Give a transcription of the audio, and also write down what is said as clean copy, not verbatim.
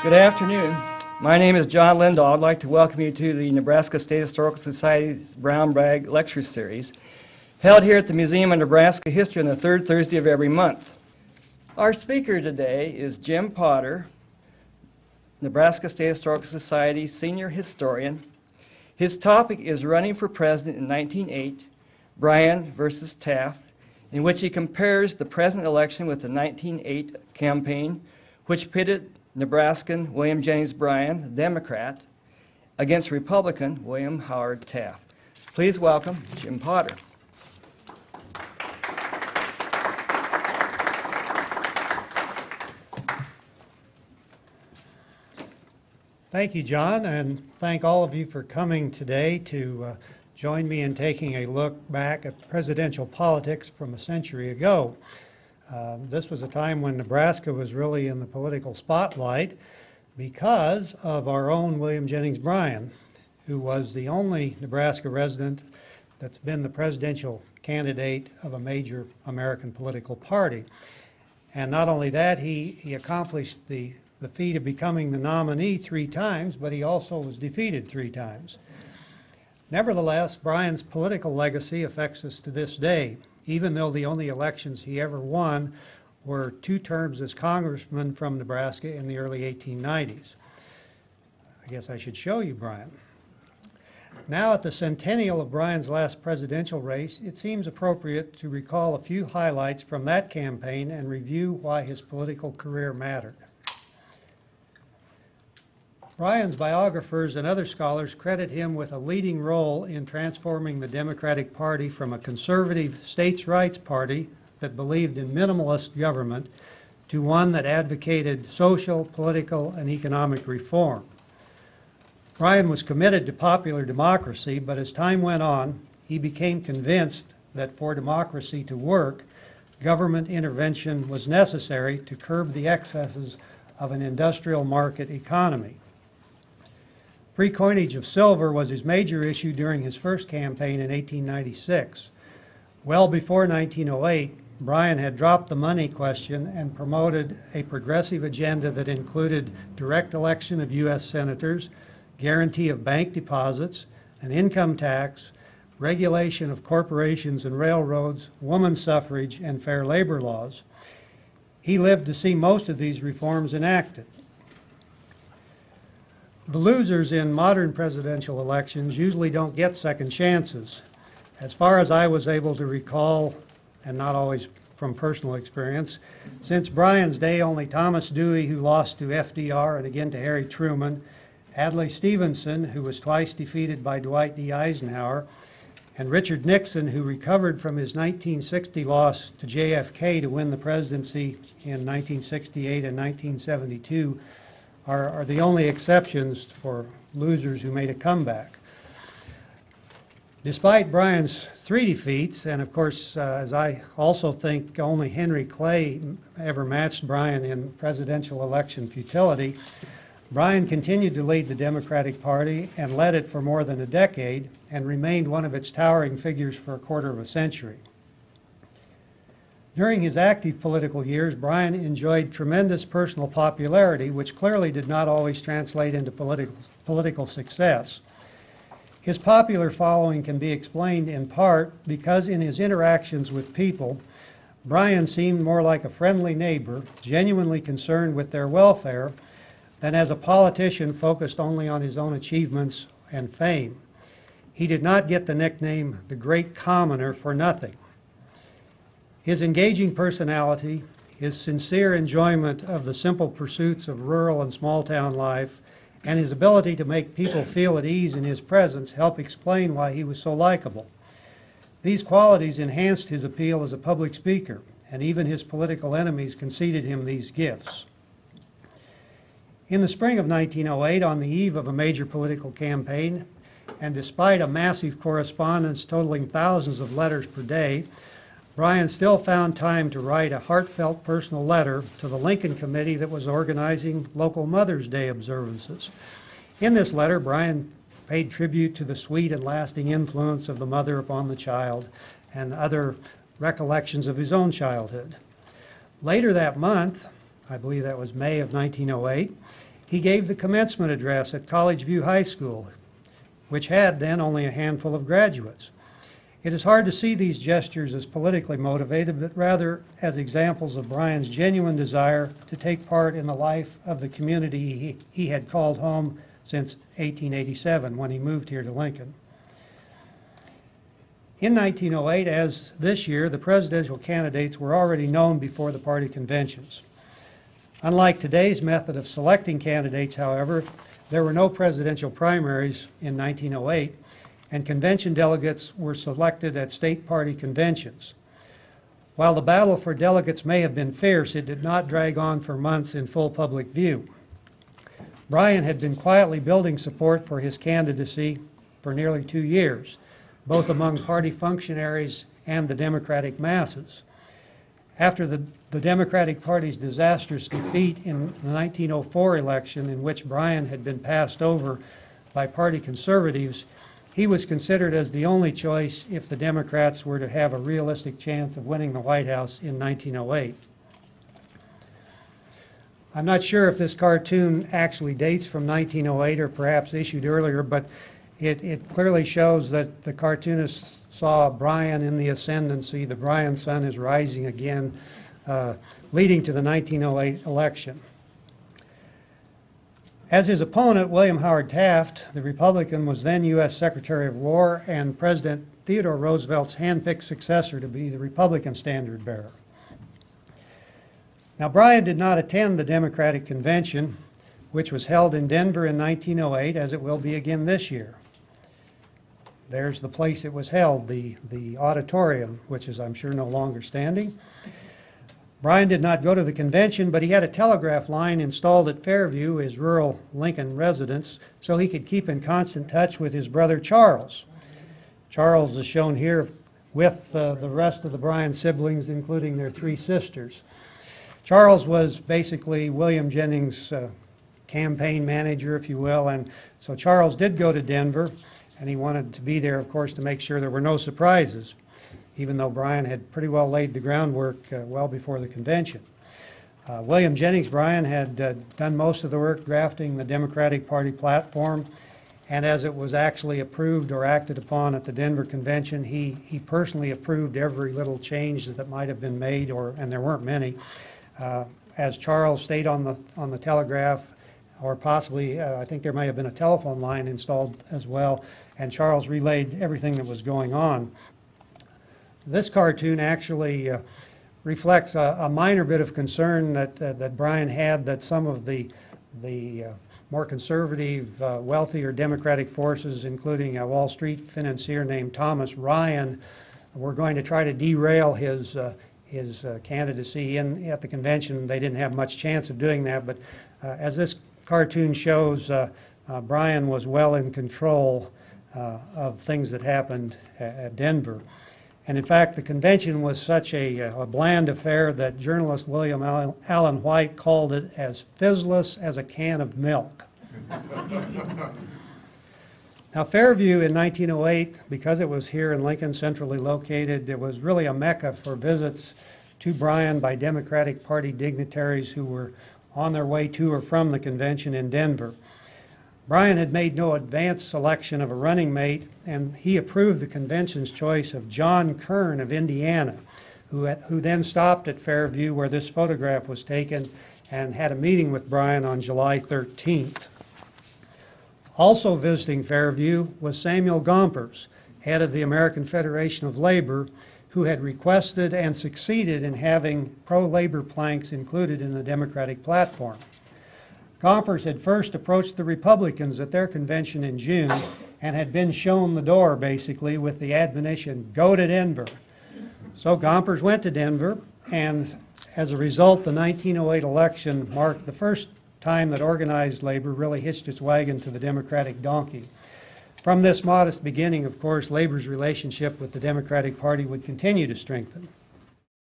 Good afternoon. My name is John Lindahl. I'd like to welcome you to the Nebraska State Historical Society's Brown Bag Lecture Series, held here at the Museum of Nebraska History on the third Thursday of every month. Our speaker today is Jim Potter, Nebraska State Historical Society senior historian. His topic is running for president in 1908, Bryan versus Taft, in which he compares the present election with the 1908 campaign, which pitted Nebraskan William Jennings Bryan, Democrat, against Republican William Howard Taft. Please welcome Jim Potter. Thank you, John, and thank all of you for coming today to join me in taking a look back at presidential politics from a century ago. This was a time when Nebraska was really in the political spotlight because of our own William Jennings Bryan, who was the only Nebraska resident that's been the presidential candidate of a major American political party. And not only that, he accomplished the feat of becoming the nominee 3 times, but he also was defeated 3 times. Nevertheless, Bryan's political legacy affects us to this day, even though the only elections he ever won were 2 terms as congressman from Nebraska in the early 1890s. I guess I should show you Bryan. Now, at the centennial of Bryan's last presidential race, it seems appropriate to recall a few highlights from that campaign and review why his political career mattered. Bryan's biographers and other scholars credit him with a leading role in transforming the Democratic Party from a conservative states' rights party that believed in minimalist government to one that advocated social, political, and economic reform. Bryan was committed to popular democracy, but as time went on, he became convinced that for democracy to work, government intervention was necessary to curb the excesses of an industrial market economy. Free coinage of silver was his major issue during his first campaign in 1896. Well before 1908, Bryan had dropped the money question and promoted a progressive agenda that included direct election of U.S. senators, guarantee of bank deposits, an income tax, regulation of corporations and railroads, woman suffrage, and fair labor laws. He lived to see most of these reforms enacted. The losers in modern presidential elections usually don't get second chances. As far as I was able to recall, and not always from personal experience, since Bryan's day, only Thomas Dewey, who lost to FDR and again to Harry Truman, Adlai Stevenson, who was twice defeated by Dwight D. Eisenhower, and Richard Nixon, who recovered from his 1960 loss to JFK to win the presidency in 1968 and 1972, are the only exceptions for losers who made a comeback. Despite Bryan's 3 defeats, and of course, as I also think only Henry Clay ever matched Bryan in presidential election futility, Bryan continued to lead the Democratic Party and led it for more than a decade and remained one of its towering figures for a quarter of a century. During his active political years, Bryan enjoyed tremendous personal popularity, which clearly did not always translate into political success. His popular following can be explained in part because in his interactions with people, Bryan seemed more like a friendly neighbor, genuinely concerned with their welfare, than as a politician focused only on his own achievements and fame. He did not get the nickname the Great Commoner for nothing. His engaging personality, his sincere enjoyment of the simple pursuits of rural and small-town life, and his ability to make people feel at ease in his presence help explain why he was so likable. These qualities enhanced his appeal as a public speaker, and even his political enemies conceded him these gifts. In the spring of 1908, on the eve of a major political campaign, and despite a massive correspondence totaling thousands of letters per day, Bryan still found time to write a heartfelt personal letter to the Lincoln Committee that was organizing local Mother's Day observances. In this letter, Bryan paid tribute to the sweet and lasting influence of the mother upon the child and other recollections of his own childhood. Later that month, I believe that was May of 1908, He gave the commencement address at College View High School, which had then only a handful of graduates. It is hard to see these gestures as politically motivated, but rather as examples of Bryan's genuine desire to take part in the life of the community he had called home since 1887 when he moved here to Lincoln. In 1908, as this year, the presidential candidates were already known before the party conventions. Unlike today's method of selecting candidates, however, there were no presidential primaries in 1908, and convention delegates were selected at state party conventions. While the battle for delegates may have been fierce, it did not drag on for months in full public view. Bryan had been quietly building support for his candidacy for nearly 2 years, both among party functionaries and the Democratic masses. After the Democratic Party's disastrous defeat in the 1904 election, in which Bryan had been passed over by party conservatives, he was considered as the only choice if the Democrats were to have a realistic chance of winning the White House in 1908. I'm not sure if this cartoon actually dates from 1908 or perhaps issued earlier, but it clearly shows that the cartoonist saw Bryan in the ascendancy. The Bryan sun is rising again, leading to the 1908 election. As his opponent, William Howard Taft, the Republican, was then U.S. Secretary of War and President Theodore Roosevelt's handpicked successor to be the Republican standard bearer. Now, Bryan did not attend the Democratic Convention, which was held in Denver in 1908, as it will be again this year. There's the place it was held, the auditorium, which is, I'm sure, no longer standing. Bryan did not go to the convention, but he had a telegraph line installed at Fairview, his rural Lincoln residence, so he could keep in constant touch with his brother Charles. Charles is shown here with the rest of the Bryan siblings, including their 3 sisters. Charles was basically William Jennings' campaign manager, if you will, and so Charles did go to Denver, and he wanted to be there, of course, to make sure there were no surprises, even though Bryan had pretty well laid the groundwork well before the convention. William Jennings Bryan had done most of the work drafting the Democratic Party platform, and as it was actually approved or acted upon at the Denver convention, he personally approved every little change that might have been made, and there weren't many. As Charles stayed on the telegraph, or possibly, I think there may have been a telephone line installed as well, and Charles relayed everything that was going on. This cartoon actually reflects a minor bit of concern that Bryan had that some of the more conservative, wealthier Democratic forces, including a Wall Street financier named Thomas Ryan, were going to try to derail his candidacy at the convention. They didn't have much chance of doing that, but as this cartoon shows, Bryan was well in control of things that happened at Denver. And in fact, the convention was such a bland affair that journalist William Allen White called it as fizzless as a can of milk. Now, Fairview in 1908, because it was here in Lincoln, centrally located, it was really a mecca for visits to Bryan by Democratic Party dignitaries who were on their way to or from the convention in Denver. Bryan had made no advanced selection of a running mate, and he approved the convention's choice of John Kern of Indiana, who then stopped at Fairview where this photograph was taken and had a meeting with Bryan on July 13th. Also visiting Fairview was Samuel Gompers, head of the American Federation of Labor, who had requested and succeeded in having pro-labor planks included in the Democratic platform. Gompers had first approached the Republicans at their convention in June and had been shown the door, basically, with the admonition, "Go to Denver." So Gompers went to Denver, and as a result, the 1908 election marked the first time that organized labor really hitched its wagon to the Democratic donkey. From this modest beginning, of course, labor's relationship with the Democratic Party would continue to strengthen.